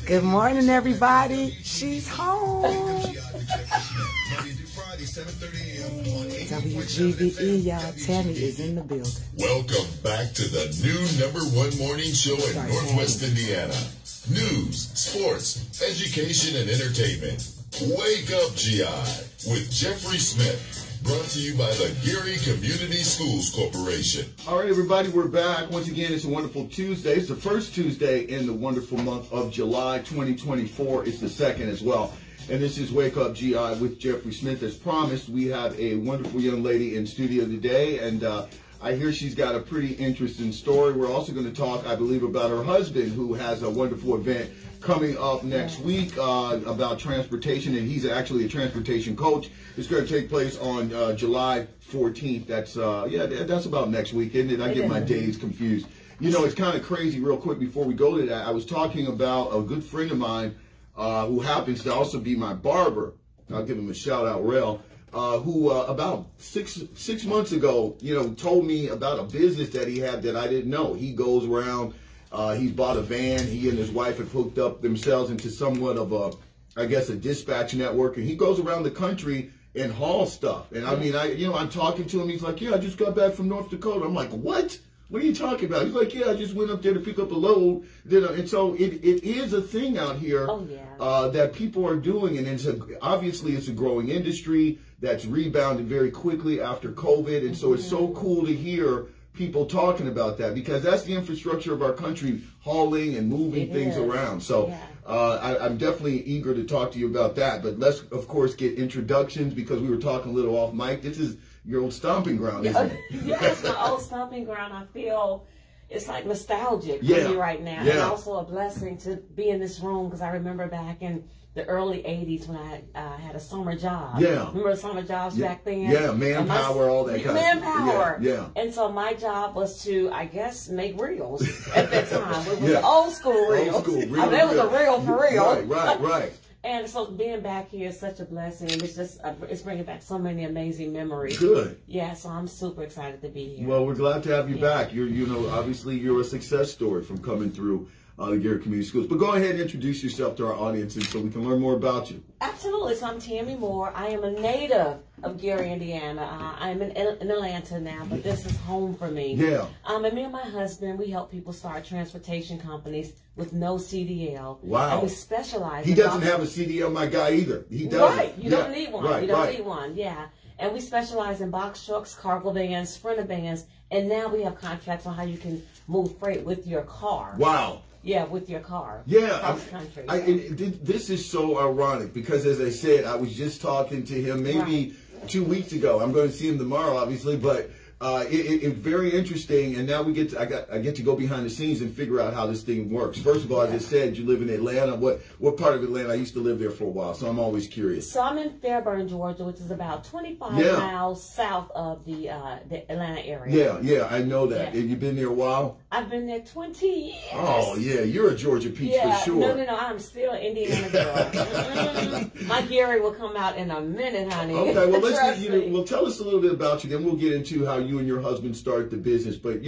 Good morning, everybody. She's home. WGVE, y'all. Tammy is in the building. Welcome back to the new #1 morning show in Northwest Indiana. News, sports, education, and entertainment. Wake Up GI with Jeffrey Smith. Brought to you by the Gary Community Schools Corporation. All right, everybody, we're back. Once again, it's a wonderful Tuesday. It's the first Tuesday in the wonderful month of July 2024. It's the second as well. And this is Wake Up GI with Jeffrey Smith. As promised, we have a wonderful young lady in studio today, and I hear she's got a pretty interesting story. We're also going to talk, I believe, about her husband, who has a wonderful event coming up next week about transportation, and he's actually a transportation coach. It's going to take place on July 14th. That's that's about next week, isn't it? I get my days confused. You know, it's kind of crazy. Real quick before we go to that, I was talking about a good friend of mine who happens to also be my barber. I'll give him a shout out, Rel. Who about six months ago, you know, told me about a business that he had that I didn't know. He goes around. He's bought a van. He and his wife have hooked up themselves into somewhat of a, I guess, a dispatch network. And he goes around the country and hauls stuff. And I mean, I'm talking to him. He's like, yeah, I just got back from North Dakota. I'm like, what? What are you talking about? He's like, yeah, I just went up there to pick up a load. And so it is a thing out here that people are doing. And obviously it's a growing industry that's rebounded very quickly after COVID. And so it's so cool to hear people talking about that, because that's the infrastructure of our country, hauling and moving things around. So I'm definitely eager to talk to you about that. But let's, of course, get introductions, because we were talking a little off mic. This is your old stomping ground, isn't it? Yeah, it's my old stomping ground. I feel it's like nostalgic for me right now. And also a blessing to be in this room, because I remember back in the early 80s when I had a summer job. Remember the summer jobs back then? Yeah, manpower, all that kind of stuff. Manpower. Yeah. And so my job was to, I guess, make reels at that time. It was old school reels. Old school reel. I mean, it was a reel for real. Right. And so being back here is such a blessing. It's just, it's bringing back so many amazing memories. Good. Yeah, so I'm super excited to be here. Well, we're glad to have you back. Obviously you're a success story from coming through the Gary Community Schools. But go ahead and introduce yourself to our audience, and so we can learn more about you. Absolutely. So I'm Tammy Moore. I am a native of Gary, Indiana. I'm in Atlanta now, but this is home for me. Yeah. And me and my husband, we help people start transportation companies with no CDL. Wow. And we specialize. He doesn't have a CDL, my guy, either. He doesn't. Right. You don't need one. You don't need one. Yeah. And we specialize in box trucks, cargo vans, sprinter vans, and now we have contracts on how you can move freight with your car. Wow. Yeah, with your car. Yeah, across the country. This is so ironic, because, as I said, I was just talking to him maybe 2 weeks ago. I'm going to see him tomorrow, obviously, but it's very interesting. And now I get to go behind the scenes and figure out how this thing works. First of all, as I said, you live in Atlanta. What part of Atlanta? I used to live there for a while, so I'm always curious. So I'm in Fairburn, Georgia, which is about 25 miles south of the Atlanta area. Yeah, I know that. Have you been there a while? I've been there 20 years. Oh, yeah, you're a Georgia peach for sure. No, I'm still an Indiana girl. My Gary will come out in a minute, honey. Okay, well, well, tell us a little bit about you, then we'll get into how you and your husband started the business. But,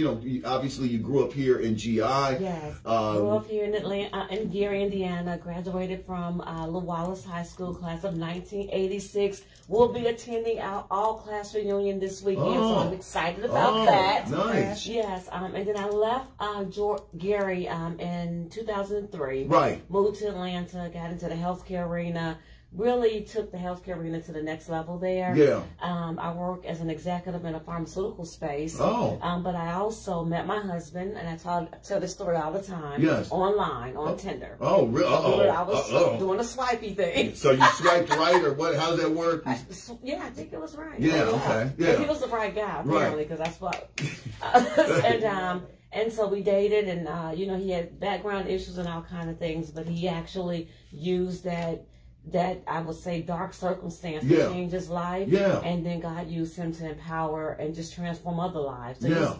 obviously you grew up here in GI. Yes, grew up here in Atlanta, in Gary, Indiana, graduated from Wallace High School, class of 1986. We'll be attending our all-class reunion this weekend, so I'm excited about that. Nice. Yes, and then I left Gary in 2003. Right. Moved to Atlanta, got into the healthcare arena. Really took the healthcare arena to the next level there. Yeah. I work as an executive in a pharmaceutical space. Oh. But I also met my husband, and I tell this story all the time. Yes. Online, on Tinder. Oh, really? I was doing a swipey thing. So you swiped right, or what? How does that work? I think it was right. Yeah. Okay. Yeah. And he was the right guy, apparently, because that's what. And so we dated, and he had background issues and all kind of things, but he actually used that I would say dark circumstance to change his life. Yeah. And then God used him to empower and just transform other lives. So he's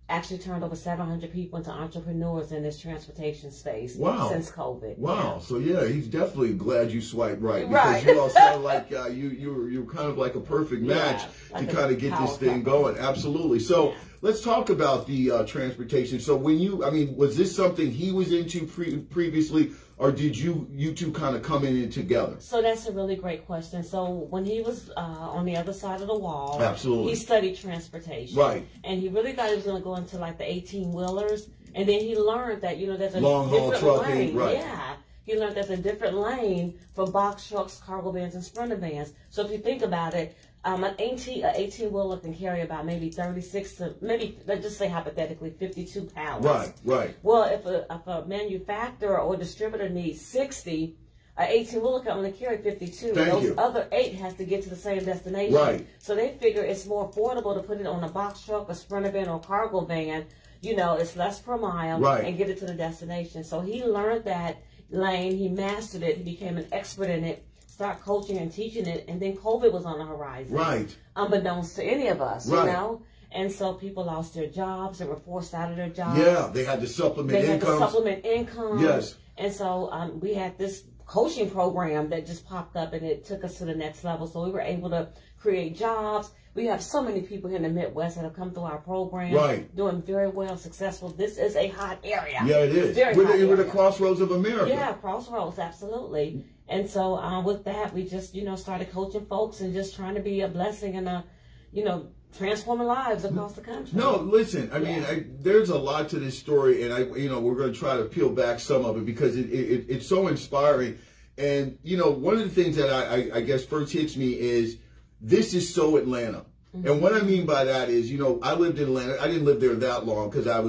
actually turned over 700 people into entrepreneurs in this transportation space since COVID. Wow. Yeah. So he's definitely glad you swiped right, because you all sound like you're kind of like a perfect match to kind of get this thing going. Absolutely. So let's talk about the transportation. So when you, I mean, was this something he was into previously, or did you two kind of come in together? So that's a really great question. So when he was on the other side of the wall, absolutely, he studied transportation, right? And he really thought he was going to go into like the 18-wheelers, and then he learned that there's a long haul trucking, lane. right? Yeah. He learned there's a different lane for box trucks, cargo vans, and sprinter vans. So if you think about it, an 18-wheeler can carry about maybe 36 to maybe, let's just say hypothetically, 52 pounds. Right, right. Well, if a manufacturer or distributor needs 60, an 18-wheeler can only carry 52. Those other 8 has to get to the same destination. Right. So they figure it's more affordable to put it on a box truck, a sprinter van, or cargo van. It's less per mile, right, and get it to the destination. So he learned that lane, he mastered it, he became an expert in it, started coaching and teaching it, and then COVID was on the horizon. Right. Unbeknownst to any of us, right. And so people lost their jobs, they were forced out of their jobs. Yeah, they had to supplement income. Yes. And so we had this coaching program that just popped up, and it took us to the next level. So we were able to create jobs. We have so many people here in the Midwest that have come through our program, right, doing very well, successful. This is a hot area. Yeah, it is. We're the crossroads of America. Yeah, crossroads, absolutely. And so with that, we just, started coaching folks and just trying to be a blessing and transforming lives across the country. No, listen, I mean, there's a lot to this story, and we're going to try to peel back some of it because it's so inspiring. And, one of the things that I guess first hits me is this is so Atlanta. And what I mean by that is, I lived in Atlanta. I didn't live there that long because I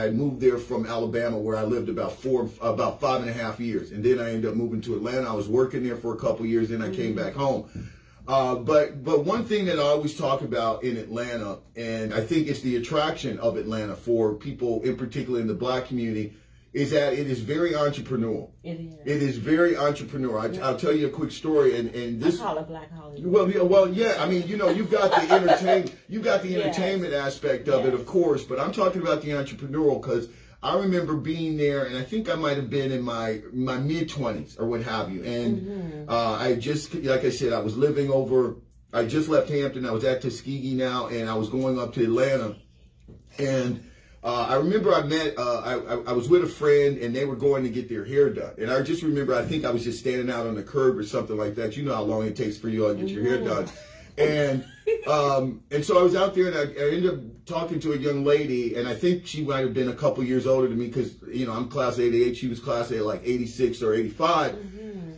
moved there from Alabama, where I lived about 5.5 years. And then I ended up moving to Atlanta. I was working there for a couple years, then I came back home. But one thing that I always talk about in Atlanta, and I think it's the attraction of Atlanta for people, in particular in the Black community, is that it is very entrepreneurial. It is. It is very entrepreneurial. I'll tell you a quick story, and this. I call it Black Hollywood. Well, yeah. I mean, you've got the entertainment aspect of it, of course. But I'm talking about the entrepreneurial because I remember being there, and I think I might have been in my mid-20s or what have you. And I just, like I said, I was living over. I just left Hampton. I was at Tuskegee now, and I was going up to Atlanta, and. I remember I was with a friend, and they were going to get their hair done. And I just remember, I think I was just standing out on the curb or something like that. You know how long it takes for you all to get your hair done. And so I was out there, and I ended up talking to a young lady, and I think she might have been a couple years older than me because, I'm class 88. She was class 8, like 86 or 85.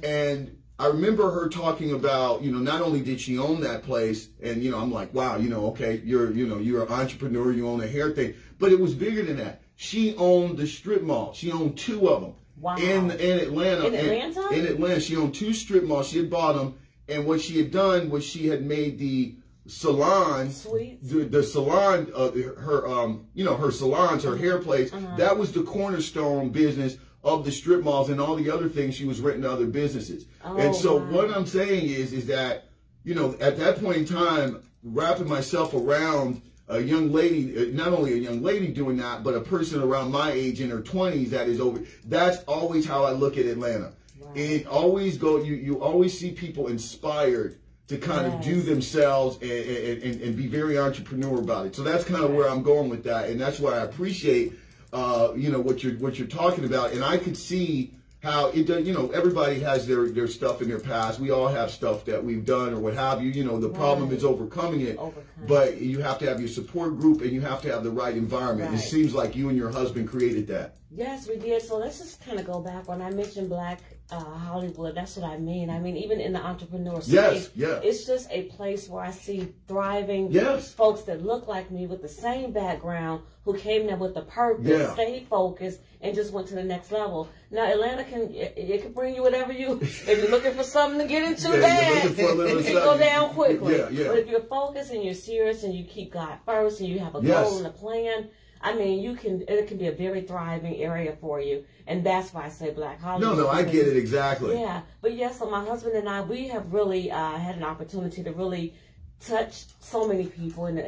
And I remember her talking about, not only did she own that place, and, I'm like, wow, okay, you're an entrepreneur, you own a hair thing. But it was bigger than that. She owned the strip mall. She owned 2 of them. Wow. In Atlanta. In Atlanta. She owned 2 strip malls. She had bought them. And what she had done was she had made the salon, the salon, her salons, her hair place. That was the cornerstone business of the strip malls and all the other things she was renting to other businesses. And so what I'm saying is that, at that point in time, wrapping myself around a young lady, not only a young lady doing that, but a person around my age in her 20s that is over. That's always how I look at Atlanta. Wow. It always you always see people inspired to kind of do themselves and be very entrepreneurial about it. So that's kind of where I'm going with that, and that's why I appreciate what you're talking about. And I could see how it does. Everybody has their stuff in their past. We all have stuff that we've done or what have you. The problem is overcoming it. But you have to have your support group, and you have to have the right environment. It seems like you and your husband created that. Yes, we did. So let's just kind of go back. When I mentioned Black Hollywood, that's what I mean. I mean, even in the entrepreneur space, it's just a place where I see thriving folks that look like me with the same background who came there with a purpose, stayed focused, and just went to the next level. Now, Atlanta can bring you whatever if you're looking for something to get into, it can go down quickly. But if you're focused and you're serious and you keep God first and you have a goal and a plan, I mean, it can be a very thriving area for you. And that's why I say Black Hollywood. No, I get it exactly. Yeah. But yes, so my husband and I, we have really had an opportunity to really touch so many people in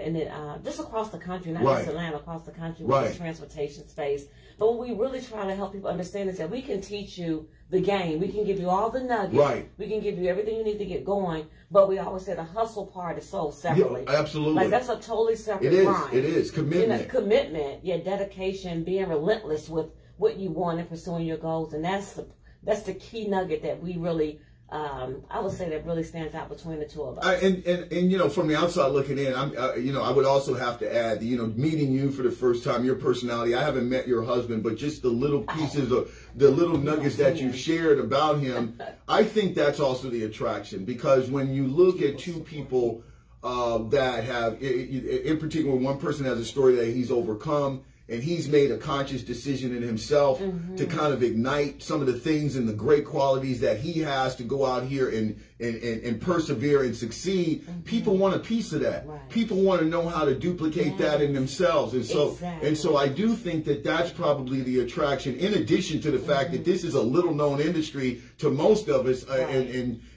just across the country, not just Atlanta, across the country with the transportation space. But what we really try to help people understand is that we can teach you the game. We can give you all the nuggets. Right. We can give you everything you need to get going. But we always say the hustle part is sold separately. Yeah, absolutely. Like that's a totally separate grind. It is. Commitment. Commitment, dedication, being relentless with what you want and pursuing your goals. And that's the key nugget that we really, I would say that really stands out between the two of us. And from the outside looking in, I would also have to add, meeting you for the first time, your personality. I haven't met your husband, but just the little pieces of the little nuggets that you've shared about him, I think that's also the attraction. Because when you look at two people that have, in particular, one person has a story that he's overcome, and he's made a conscious decision in himself to kind of ignite some of the things and the great qualities that he has to go out here and persevere and succeed. People want a piece of that. Right. People want to know how to duplicate that in themselves. And so I do think that that's probably the attraction, in addition to the fact that this is a little known industry to most of us,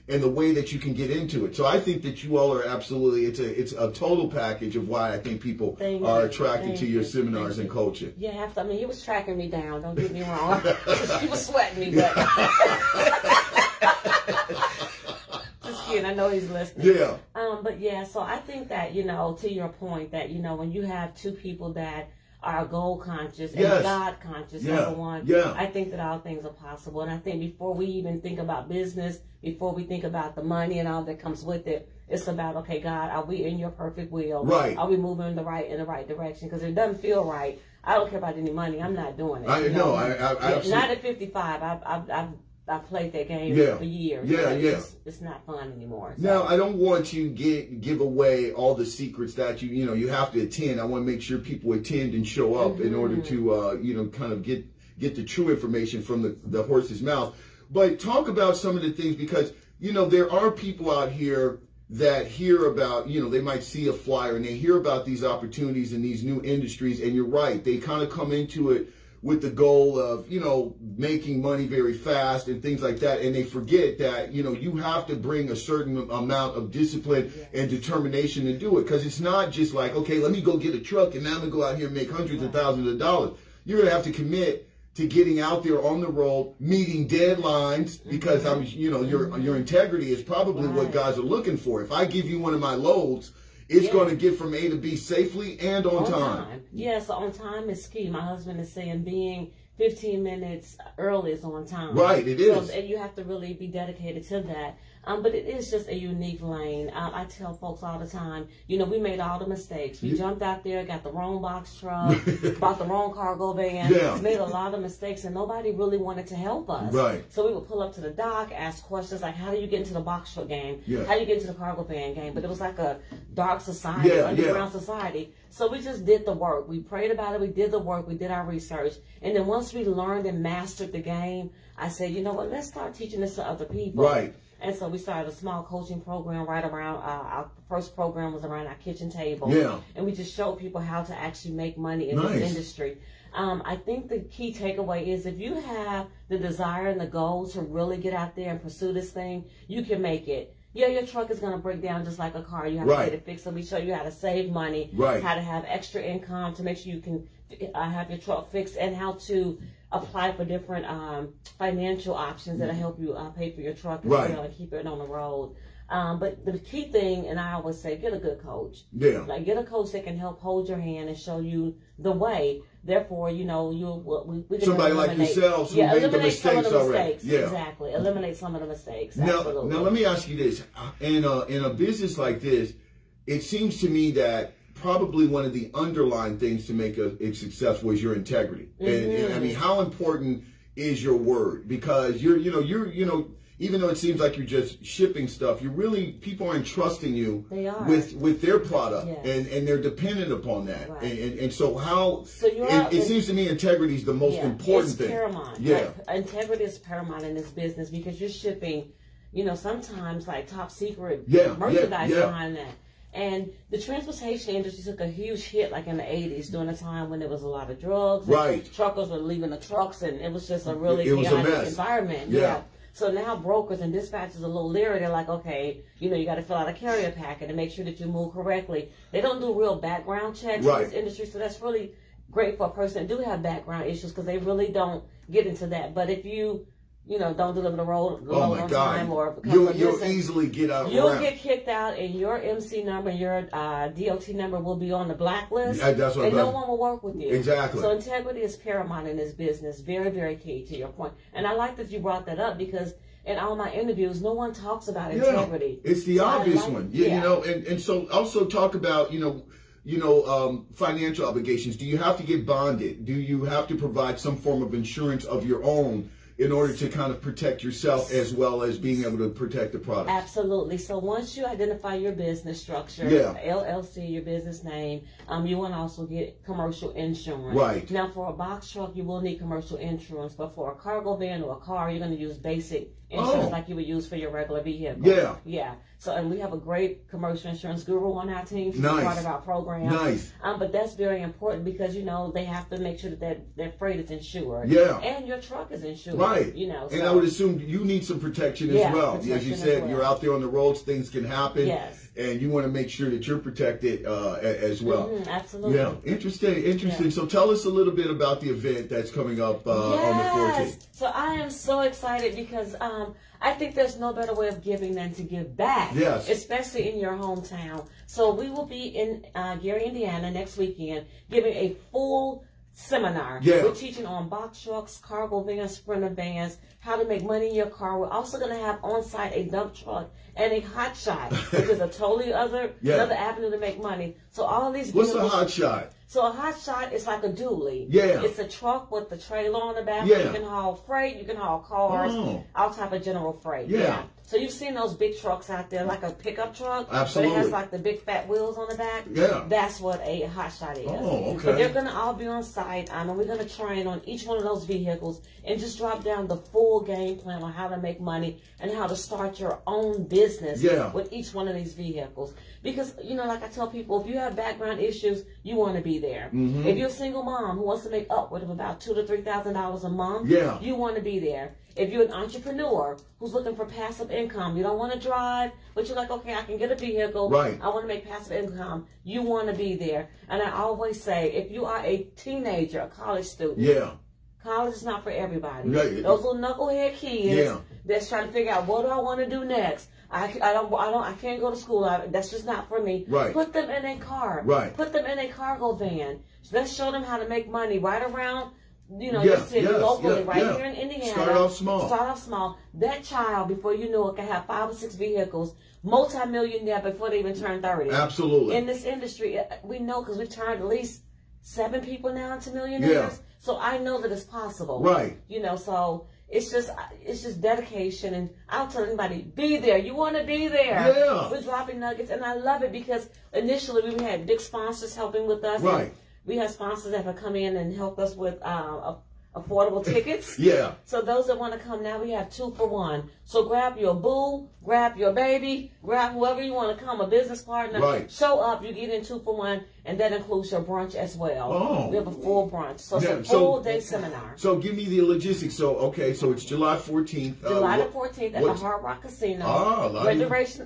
and the way that you can get into it. So I think that you all are absolutely, it's a total package of why I think people are attracted to your seminars and coaching. Yeah, I mean, he was tracking me down, don't get me wrong. He was sweating me, but just kidding, I know he's listening. Yeah. But yeah, so I think that, to your point, that, when you have two people that are goal conscious and God conscious, number one, I think that all things are possible. And I think before we even think about business, before we think about the money and all that comes with it, it's about, okay, God, are we in your perfect will? Right. Are we moving in the right direction? Because if it doesn't feel right, I don't care about any money. I'm not doing it. I know. I absolutely. Not at 55. I've played that game for years. It's not fun anymore. So. Now, I don't want to give away all the secrets that you have to attend. I want to make sure people attend and show up in order to kind of get the true information from the horse's mouth. But talk about some of the things, because there are people out here that hear about, they might see a flyer and they hear about these opportunities in these new industries, and you're right, they kind of come into it with the goal of, making money very fast and things like that. And they forget that, you have to bring a certain amount of discipline and determination to do it. Because it's not just like, okay, let me go get a truck and now I'm going to go out here and make hundreds of thousands of dollars. You're going to have to commit to getting out there on the road, meeting deadlines, because your integrity is probably what guys are looking for. If I give you one of my loads, it's going to get from A to B safely and on time. Yes, on time is key. My husband is saying being 15 minutes early is on time. Right, it is. And you have to really be dedicated to that. But it is just a unique lane. I tell folks all the time, we made all the mistakes. We jumped out there, got the wrong box truck, bought the wrong cargo van, made a lot of mistakes, and nobody really wanted to help us. Right. So we would pull up to the dock, ask questions like, how do you get into the box truck game? How do you get into the cargo van game? But it was like a dark society, underground society. So we just did the work. We prayed about it. We did the work. We did our research. And then once we learned and mastered the game, I said, you know what, let's start teaching this to other people. Right. And so we started a small coaching program right around, our first program was around our kitchen table. Yeah. And we just showed people how to actually make money in this industry. I think the key takeaway is if you have the desire and the goal to really get out there and pursue this thing, you can make it. Yeah, your truck is going to break down just like a car. You have to get it fixed. So we show you how to save money, how to have extra income to make sure you can have your truck fixed, and how to apply for different financial options that'll help you pay for your truck as well and keep it on the road. But the key thing, and I always say, get a good coach. Yeah. Like, get a coach that can help hold your hand and show you the way. Therefore, we can somebody like yourselves who made the mistakes already. Yeah. Exactly. Eliminate some of the mistakes. Absolutely. Now let me ask you this. In a business like this, it seems to me that probably one of the underlying things to make it successful is your integrity. And I mean, how important is your word? Because you're even though it seems like you're just shipping stuff, people are entrusting you with their product, and they're dependent upon that. Right. And so it seems to me integrity is the most important thing. Paramount. Yeah. Like, integrity is paramount in this business, because you're shipping, sometimes like top secret merchandise behind that. And the transportation industry took a huge hit, like in the 80s, during a time when there was a lot of drugs. Right. Truckers were leaving the trucks, and it was just a really chaotic environment. Yeah. So now brokers and dispatchers are a little leery. They're like, okay, you got to fill out a carrier packet and make sure that you move correctly. They don't do real background checks in this industry, so that's really great for a person that do have background issues because they really don't get into that. But if you don't deliver the load on time, or you'll easily get out. You'll get kicked out, and your MC number, your DOT number will be on the blacklist, that's what and no one will work with you. Exactly. So integrity is paramount in this business. Very, very key to your point. And I like that you brought that up because in all my interviews, no one talks about integrity. It's the obvious one. And so also talk about financial obligations. Do you have to get bonded? Do you have to provide some form of insurance of your own in order to kind of protect yourself as well as being able to protect the product? Absolutely. So once you identify your business structure, LLC, your business name, you want to also get commercial insurance. Right. Now, for a box truck, you will need commercial insurance, but for a cargo van or a car, you're going to use basic insurance like you would use for your regular vehicle. Yeah. Yeah. So, and we have a great commercial insurance guru on our team. She's part of our program. Nice. But that's very important because, they have to make sure that their freight is insured. Yeah. And your truck is insured. Right. And I would assume you need some protection as well. As you said, you're out there on the roads, things can happen. Yes. And you want to make sure that you're protected as well. Absolutely. Yeah. Interesting. Yeah. So tell us a little bit about the event that's coming up on the 14th. So I am so excited because I think there's no better way of giving than to give back. Yes. Especially in your hometown. So we will be in Gary, Indiana next weekend giving a full seminar. Yeah. We're teaching on box trucks, cargo vans, sprinter vans, how to make money in your car. We're also going to have on site a dump truck and a hot shot, which is a totally another avenue to make money. So all these What's a hot shot? So a hot shot is like a dually. Yeah. It's a truck with the trailer on the back. Yeah. You can haul freight, you can haul cars, all type of general freight. Yeah. So you've seen those big trucks out there, like a pickup truck. Absolutely. But it has like the big fat wheels on the back. Yeah. That's what a hot shot is. Oh, okay. So they're going to all be on site, and we're going to train on each one of those vehicles and just drop down the full game plan on how to make money and how to start your own business with each one of these vehicles. Because, like I tell people, if you have background issues, you want to be there. Mm-hmm. If you're a single mom who wants to make upward of about $2,000 to $3,000 a month, you want to be there. If you're an entrepreneur who's looking for passive income, you don't want to drive, but you're like, okay, I can get a vehicle. Right. I want to make passive income. You want to be there. And I always say, if you are a teenager, a college student, college is not for everybody. Right. Those little knucklehead kids that's trying to figure out, what do I want to do next? I can't go to school. That's just not for me. Right. Put them in a car. Right. Put them in a cargo van. Let's show them how to make money right around, your city, locally, here in Indiana. Start off small. Start off small. That child, before you know it, can have 5 or 6 vehicles, multi-millionaire before they even turn 30. Absolutely. In this industry, we know because we've turned at least 7 people now into millionaires. Yeah. So I know that it's possible. Right. So it's just dedication, and I'll tell anybody, be there. You want to be there. Yeah. We're dropping nuggets, and I love it because initially we had big sponsors helping with us. Right. We have sponsors that have come in and helped us with affordable tickets. Yeah. So those that want to come now, we have 2 for 1. So grab your boo, grab your baby, grab whoever you want to come, a business partner. Right. Show up, you get in 2 for 1, and that includes your brunch as well. Oh. We have a full brunch. So it's a full day seminar. So give me the logistics. So it's July 14th. July the 14th at the Hard Rock Casino.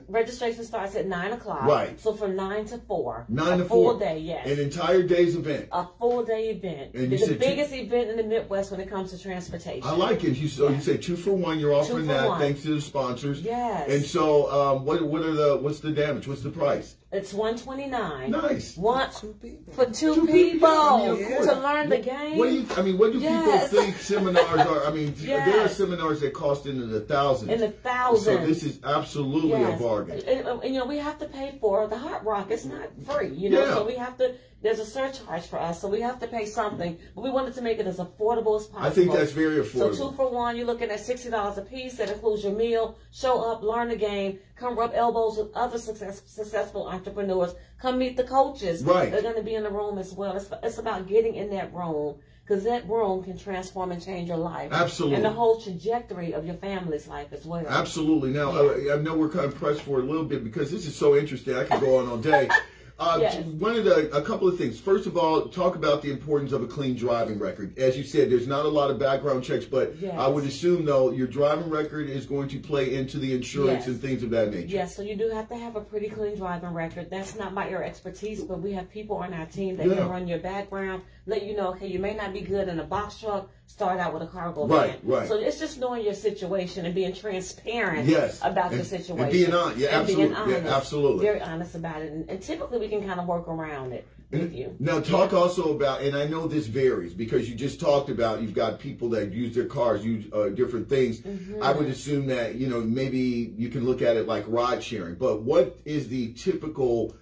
Registration starts at 9 o'clock. Right. So from 9 to 4. 9 to 4. A full day, yes. An entire day's event. A full day event. And it's the biggest event in the Midwest when it comes to transportation. I like it. You say 2 for 1. You're offering that. 1. Thanks to the sponsors. Yes. And so what's the damage? What's the price? It's $129. Nice. For two people to learn the game. What do people think seminars are? There are seminars that cost into the thousands. In the thousands. So this is absolutely a bargain. And we have to pay for the Hard Rock. It's not free, So we have to. There's a surcharge for us, so we have to pay something. But we wanted to make it as affordable as possible. I think that's very affordable. So 2 for 1, you're looking at $60 a piece. That includes your meal. Show up, learn the game, come rub elbows with other successful entrepreneurs. Come meet the coaches. Right. They're going to be in the room as well. It's about getting in that room, because that room can transform and change your life. Absolutely. And the whole trajectory of your family's life as well. Absolutely. Now, I know we're kind of pressed for a little bit because this is so interesting. I could go on all day. One of a couple of things. First of all, talk about the importance of a clean driving record. As you said, there's not a lot of background checks, but I would assume, though, your driving record is going to play into the insurance and things of that nature. Yes, so you do have to have a pretty clean driving record. That's not my expertise, but we have people on our team that can run your background, let you know, okay, you may not be good in a box truck, start out with a cargo van. Right. So it's just knowing your situation and being transparent about your situation. And being honest. Yeah, absolutely. Being honest, absolutely. Very honest about it. And typically we can kind of work around it with you. Now talk also about, and I know this varies because you just talked about you've got people that use their cars, use different things. I would assume that, maybe you can look at it like ride sharing, but what is the typical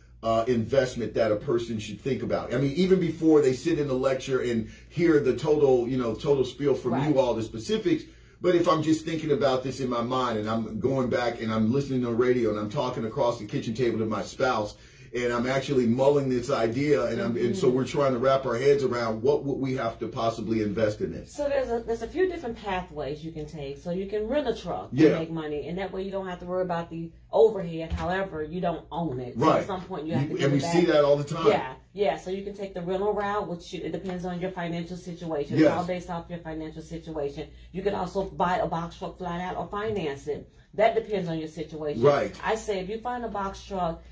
investment that a person should think about? I mean, even before they sit in the lecture and hear the total spiel from you all, the specifics. But if I'm just thinking about this in my mind and I'm going back and I'm listening to the radio and I'm talking across the kitchen table to my spouse and I'm actually mulling this idea and so we're trying to wrap our heads around what would we have to possibly invest in this. So there's a few different pathways you can take. So you can rent a truck and make money, and that way you don't have to worry about the overhead. However, you don't own it. So at some point you have to give and we it back. see that all the time. Yeah, so you can take the rental route, which it depends on your financial situation. It's all based off your financial situation. You can also buy a box truck flat out or finance it. That depends on your situation. Right. I say if you find a box truck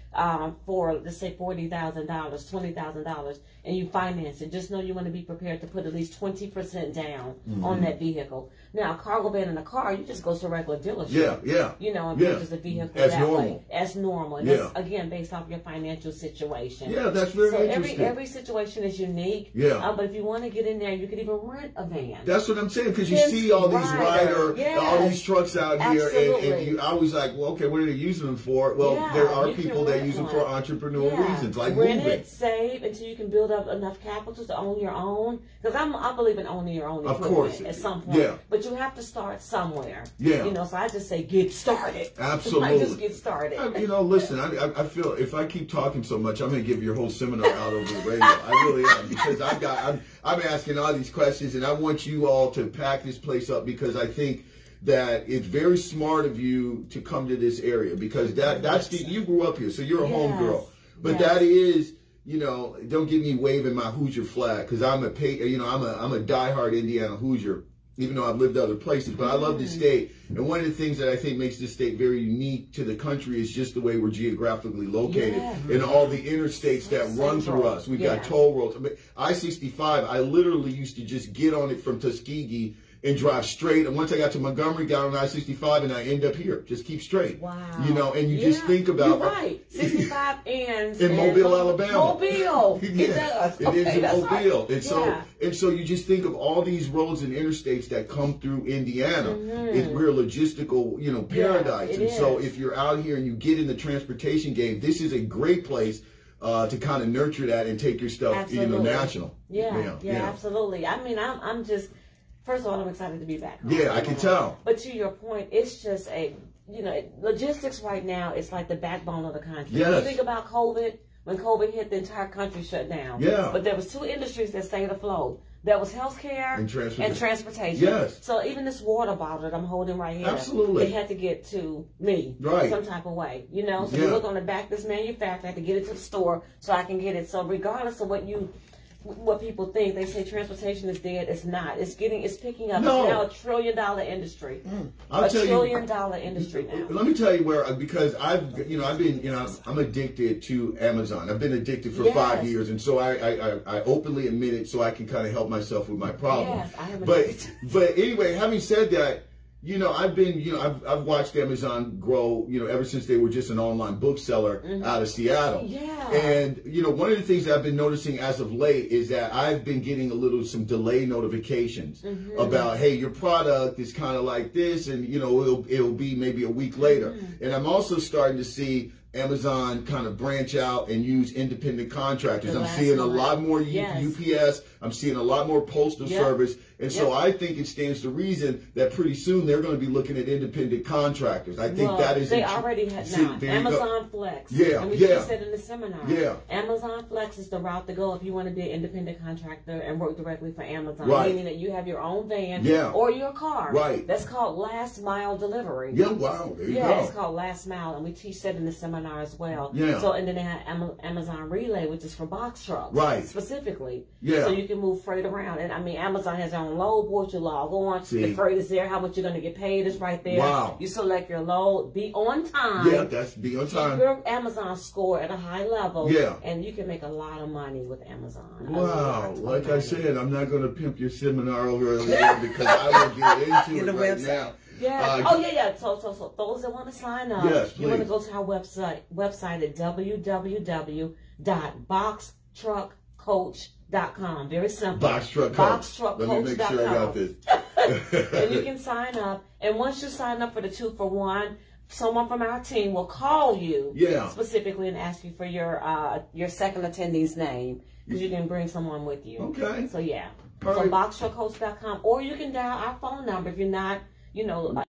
for, let's say, $40,000, $20,000, and you finance it, just know you want to be prepared to put at least 20% down on that vehicle. Now, a cargo van in a car, you just go to a regular dealership. And purchase a vehicle way. As normal. And that's, again, based off your financial situation. Yeah, that's very interesting. So every situation is unique. But if you want to get in there, you could even rent a van. That's what I'm saying, because you see all these all these trucks out here, and you always like, well, okay, what are they using them for? Well, there are people that use them for entrepreneurial reasons, like rent it, save until you can build up enough capital to own your own. Because I believe in owning your own equipment at some point. But you have to start somewhere. So I just say get started. Absolutely. Just get started. Listen, I feel if I keep talking so much, I'm going to give your whole seminar out over the radio. I really am, because I'm asking all these questions, and I want you all to pack this place up, because I think that it's very smart of you to come to this area, because you grew up here, so you're a home girl. But that is, don't get me waving my Hoosier flag, because I'm a diehard Indiana Hoosier, even though I've lived other places. But I love this state, and one of the things that I think makes this state very unique to the country is just the way we're geographically located, and all the interstates that run through us. We've got toll roads. I mean, I-65, I literally used to just get on it from Tuskegee and drive straight. And once I got to Montgomery, got on I-65, and I end up here. Just keep straight. Wow. And you just think about... You're right. 65 ends in Mobile, Alabama. Mobile. It does. It ends in Mobile. Right. And so you just think of all these roads and interstates that come through Indiana. We're a logistical, paradise. And so if you're out here and you get in the transportation game, this is a great place to kind of nurture that and take your stuff, national. Yeah, absolutely. I mean, I'm just... First of all, I'm excited to be back home. Yeah, I can tell. But to your point, it's just logistics right now is like the backbone of the country. Yes. You think about COVID, when COVID hit, the entire country shut down. Yeah. But there was two industries that stayed afloat. There was healthcare and transportation. Yes. So even this water bottle that I'm holding right here, absolutely, it had to get to me some type of way, So you look on the back of this manufacturer, I had to get it to the store so I can get it. So regardless of what people think, they say transportation is dead. It's not. It's picking up. No. It's now $1 trillion industry. $1 trillion industry now. Let me tell you because I'm addicted to Amazon. I've been addicted for 5 years, and so I openly admit it, so I can kind of help myself with my problem. Yes, I am addicted. But anyway, having said that, I've watched Amazon grow, ever since they were just an online bookseller out of Seattle. Yeah. And, one of the things I've been noticing as of late is that I've been getting some delay notifications about, hey, your product is kind of like this, and, it'll be maybe a week later. And I'm also starting to see Amazon kind of branch out and use independent contractors. I'm seeing a lot more UPS. I'm seeing a lot more Postal Service. And so I think it stands to reason that pretty soon they're going to be looking at independent contractors. I think that is... They already have now. Amazon Flex. Yeah, and we just said in the seminar. Yeah. Amazon Flex is the route to go if you want to be an independent contractor and work directly for Amazon. Right. Meaning that you have your own van or your car. Right. That's called last mile delivery. Yeah, wow. There you go. Yeah, it's called last mile, and we teach that in the seminar seminar as well. Yeah. So, and then they had Amazon Relay, which is for box trucks. Right. Specifically. Yeah. So you can move freight around. And I mean, Amazon has their own load board. You log on. See. The freight is there. How much you're going to get paid is right there. Wow. You select your load. Be on time. Yeah, that's be on time. Keep your Amazon score at a high level. Yeah. And you can make a lot of money with Amazon. Wow. Like I said, I'm not going to pimp your seminar over there because I will get into it right now. Yeah. Yeah. So those that want to sign up, yes, you want to go to our website at www.boxtruckcoach.com. Very simple. Boxtruckcoach. Let me make sure I got this. And you can sign up. And once you sign up for the 2-for-1, someone from our team will call you specifically and ask you for your second attendee's name, because you can bring someone with you. Okay. So yeah. All So right. boxtruckcoach.com, or you can dial our phone number if you're not,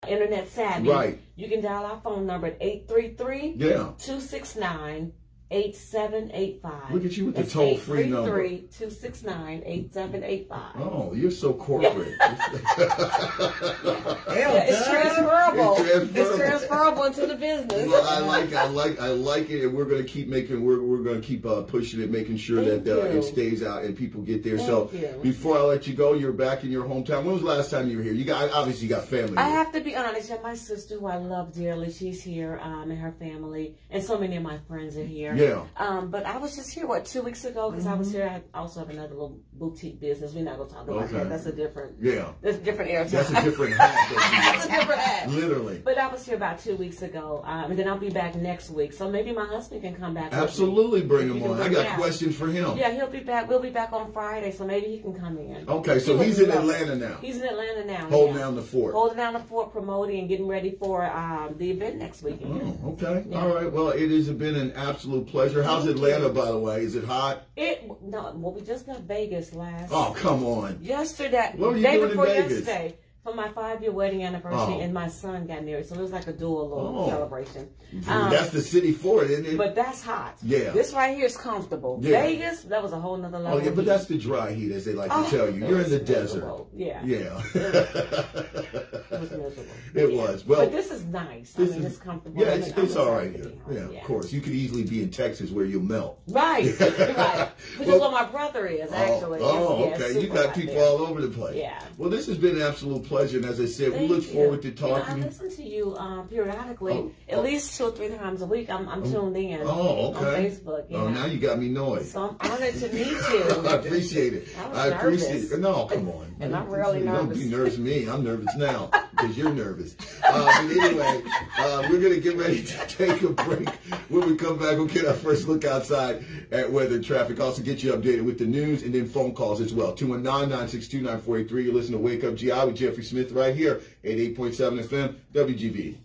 internet savvy. Right. You can dial our phone number at 833-269-8785. Look at you with the toll-free number. 833-269-8785. Oh, you're so corporate. It's transferable. It's transferable into the business. Well, I like it, and we're going to keep pushing it, making sure that it stays out and people get there. So before I let you go, you're back in your hometown. When was the last time you were here? You obviously got family. I have to be honest. Yeah, my sister, who I love dearly, she's here, and her family, and so many of my friends are here. Yeah. But I was just here 2 weeks ago because I was here. I also have another little boutique business. We're not gonna talk about that. That's a different. Yeah. That's a different airtime. That's a different hat. That's a different hat. Literally. But I was here about 2 weeks ago, and then I'll be back next week. So maybe my husband can come back. Absolutely, bring him on. I got questions for him. Yeah, he'll be back. We'll be back on Friday, so maybe he can come in. Okay, so he's in Atlanta now. He's in Atlanta now. Holding down the fort. Holding down the fort, promoting and getting ready for the event next weekend. Oh, okay. Yeah. All right. Well, it has been an absolute pleasure. How's Atlanta, by the way? Is it hot? We just left Vegas last. Oh, come on. Yesterday. What were you day doing before in Vegas? Yesterday. For my 5-year wedding anniversary, and my son got married, so it was like a dual little celebration. That's the city for it, isn't it? But that's hot. Yeah. This right here is comfortable. Yeah. Vegas, that was a whole nother level. Oh, yeah, but that's the dry heat, as they like to tell you. You're in the desert. Yeah. Yeah. It was miserable. It was. Well, but this is nice. It's comfortable. Yeah, it's all right here. Yeah, of course. You could easily be in Texas where you'll melt. Right. Right. Which is where my brother is, actually. Okay. You got people all over the place. Yeah. Well, this has been an absolute pleasure, and as I said, we look forward to talking. I listen to you periodically, at least 2 or 3 times a week. I'm tuned in on Facebook. Oh, now you got me noise. So I'm honored to meet you. I appreciate it. I appreciate it. No, come on. And I'm really nervous. Don't be nervous me. I'm nervous now because you're nervous. But anyway, we're going to get ready to take a break. When we come back, we'll get our first look outside at weather and traffic. Also get you updated with the news and then phone calls as well. 219-962-9483. You listen to Wake Up GI with Jeffrey Smith right here at 8.7 FM WGVE.